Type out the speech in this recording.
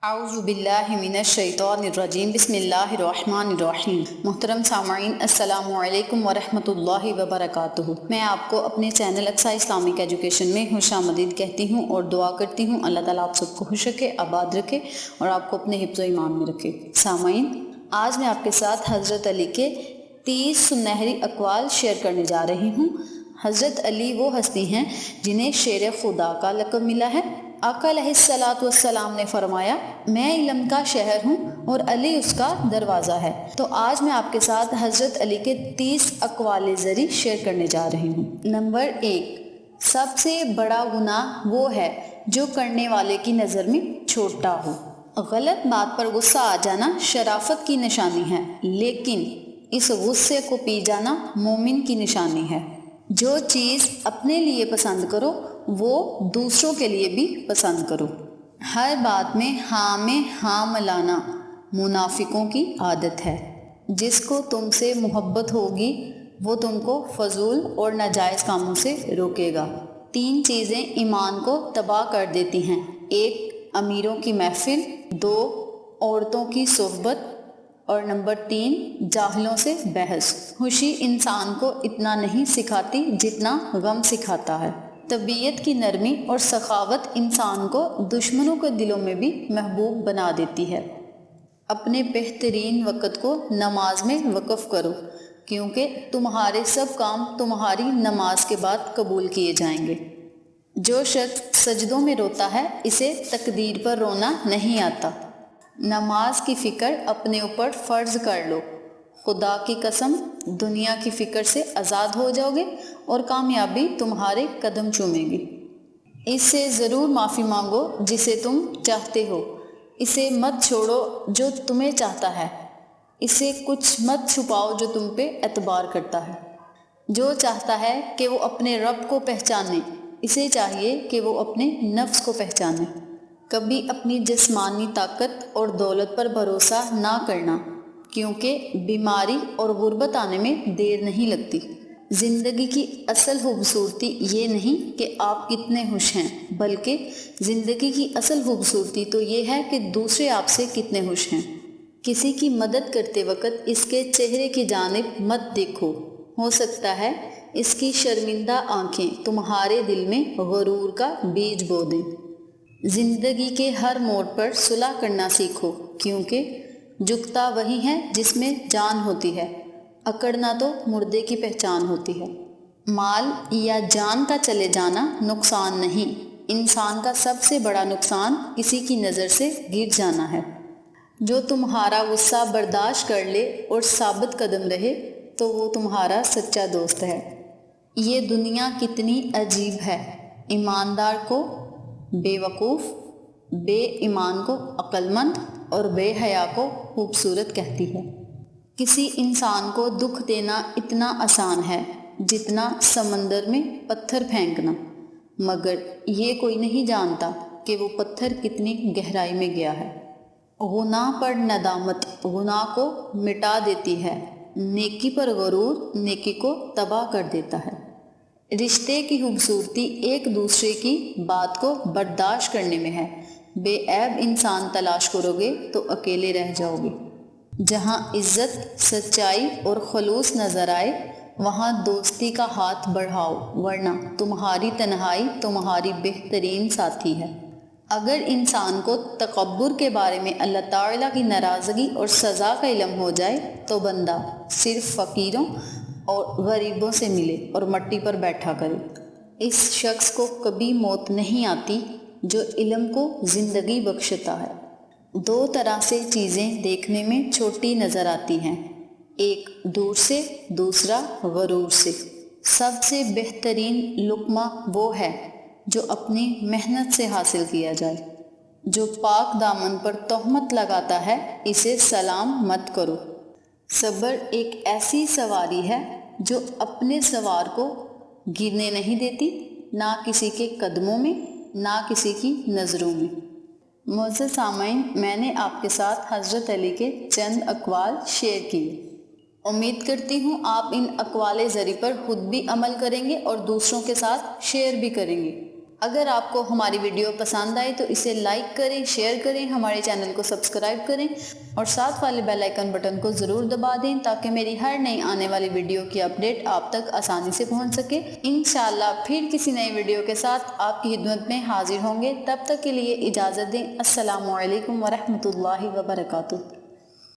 اعوذ باللہ من الشیطان الرجیم بسم اللہ الرحمن الرحیم۔ محترم سامعین، السلام علیکم ورحمۃ اللہ وبرکاتہ۔ میں آپ کو اپنے چینل اقصیٰ اسلامک ایجوکیشن میں خوش آمدید کہتی ہوں اور دعا کرتی ہوں اللہ تعالیٰ آپ سب کو خوش رکھے، آباد رکھے اور آپ کو اپنے حفظ و ایمان میں رکھے۔ سامعین، آج میں آپ کے ساتھ حضرت علی کے 30 سنہری اقوال شیئر کرنے جا رہی ہوں۔ حضرت علی وہ ہستی ہیں جنہیں شیر خدا کا لقب ملا ہے۔ آقا علیہ الصلاۃ والسلام نے فرمایا، میں علم کا شہر ہوں اور علی اس کا دروازہ ہے۔ تو آج میں آپ کے ساتھ حضرت علی کے 30 اقوال زری شیئر کرنے جا رہی ہوں۔ نمبر 1، سب سے بڑا گناہ وہ ہے جو کرنے والے کی نظر میں چھوٹا ہو۔ غلط بات پر غصہ آ جانا شرافت کی نشانی ہے، لیکن اس غصے کو پی جانا مومن کی نشانی ہے۔ جو چیز اپنے لیے پسند کرو وہ دوسروں کے لیے بھی پسند کرو۔ ہر بات میں ہاں ملانا منافقوں کی عادت ہے۔ جس کو تم سے محبت ہوگی وہ تم کو فضول اور ناجائز کاموں سے روکے گا۔ 3 چیزیں ایمان کو تباہ کر دیتی ہیں: 1، امیروں کی محفل، 2، عورتوں کی صحبت اور نمبر 3، جاہلوں سے بحث۔ خوشی انسان کو اتنا نہیں سکھاتی جتنا غم سکھاتا ہے۔ طبیعت کی نرمی اور سخاوت انسان کو دشمنوں کے دلوں میں بھی محبوب بنا دیتی ہے۔ اپنے بہترین وقت کو نماز میں وقف کرو، کیونکہ تمہارے سب کام تمہاری نماز کے بعد قبول کیے جائیں گے۔ جو شخص سجدوں میں روتا ہے اسے تقدیر پر رونا نہیں آتا۔ نماز کی فکر اپنے اوپر فرض کر لو، خدا کی قسم دنیا کی فکر سے آزاد ہو جاؤ گے اور کامیابی تمہارے قدم چومے گی۔ اس سے ضرور معافی مانگو جسے تم چاہتے ہو، اسے مت چھوڑو جو تمہیں چاہتا ہے، اسے کچھ مت چھپاؤ جو تم پہ اعتبار کرتا ہے۔ جو چاہتا ہے کہ وہ اپنے رب کو پہچانے، اسے چاہیے کہ وہ اپنے نفس کو پہچانے۔ کبھی اپنی جسمانی طاقت اور دولت پر بھروسہ نہ کرنا، کیونکہ بیماری اور غربت آنے میں دیر نہیں لگتی۔ زندگی کی اصل خوبصورتی یہ نہیں کہ آپ کتنے خوش ہیں، بلکہ زندگی کی اصل خوبصورتی تو یہ ہے کہ دوسرے آپ سے کتنے خوش ہیں۔ کسی کی مدد کرتے وقت اس کے چہرے کی جانب مت دیکھو، ہو سکتا ہے اس کی شرمندہ آنکھیں تمہارے دل میں غرور کا بیج بو دیں۔ زندگی کے ہر موڑ پر صلح کرنا سیکھو، کیونکہ جھکتا وہی ہے جس میں جان ہوتی ہے، اکڑنا تو مردے کی پہچان ہوتی ہے۔ مال یا جان کا چلے جانا نقصان نہیں، انسان کا سب سے بڑا نقصان کسی کی نظر سے گر جانا ہے۔ جو تمہارا غصہ برداشت کر لے اور ثابت قدم رہے تو وہ تمہارا سچا دوست ہے۔ یہ دنیا کتنی عجیب ہے، ایماندار کو بے وقوف، بے ایمان کو عقل مند اور بے حیا کو خوبصورت کہتی ہے۔ کسی انسان کو دکھ دینا اتنا آسان ہے جتنا سمندر میں پتھر پھینکنا، مگر یہ کوئی نہیں جانتا کہ وہ پتھر کتنی گہرائی میں گیا ہے۔ گناہ پر ندامت گناہ کو مٹا دیتی ہے، نیکی پر غرور نیکی کو تباہ کر دیتا ہے۔ رشتے کی خوبصورتی ایک دوسرے کی بات کو برداشت کرنے میں ہے۔ بے عیب انسان تلاش کرو گے تو اکیلے رہ جاؤ گے۔ جہاں عزت، سچائی اور خلوص نظر آئے وہاں دوستی کا ہاتھ بڑھاؤ، ورنہ تمہاری تنہائی تمہاری بہترین ساتھی ہے۔ اگر انسان کو تکبر کے بارے میں اللہ تعالیٰ کی ناراضگی اور سزا کا علم ہو جائے تو بندہ صرف فقیروں اور غریبوں سے ملے اور مٹی پر بیٹھا کرے۔ اس شخص کو کبھی موت نہیں آتی جو علم کو زندگی بخشتا ہے۔ 2 طرح سے چیزیں دیکھنے میں چھوٹی نظر آتی ہیں، ایک دور سے، دوسرا غرور سے۔ سب سے بہترین لقمہ وہ ہے جو اپنی محنت سے حاصل کیا جائے۔ جو پاک دامن پر تہمت لگاتا ہے اسے سلام مت کرو۔ صبر ایک ایسی سواری ہے جو اپنے سوار کو گرنے نہیں دیتی، نہ کسی کے قدموں میں، نہ کسی کی نظروں میں۔ معزز سامعین، میں نے آپ کے ساتھ حضرت علی کے چند اقوال شیئر کیے۔ امید کرتی ہوں آپ ان اقوال زری پر خود بھی عمل کریں گے اور دوسروں کے ساتھ شیئر بھی کریں گے۔ اگر آپ کو ہماری ویڈیو پسند آئے تو اسے لائک کریں، شیئر کریں، ہمارے چینل کو سبسکرائب کریں اور ساتھ والے بیل آئیکن بٹن کو ضرور دبا دیں تاکہ میری ہر نئی آنے والی ویڈیو کی اپڈیٹ آپ تک آسانی سے پہنچ سکے۔ انشاءاللہ پھر کسی نئی ویڈیو کے ساتھ آپ کی خدمت میں حاضر ہوں گے، تب تک کے لیے اجازت دیں۔ السلام علیکم ورحمۃ اللہ وبرکاتہ۔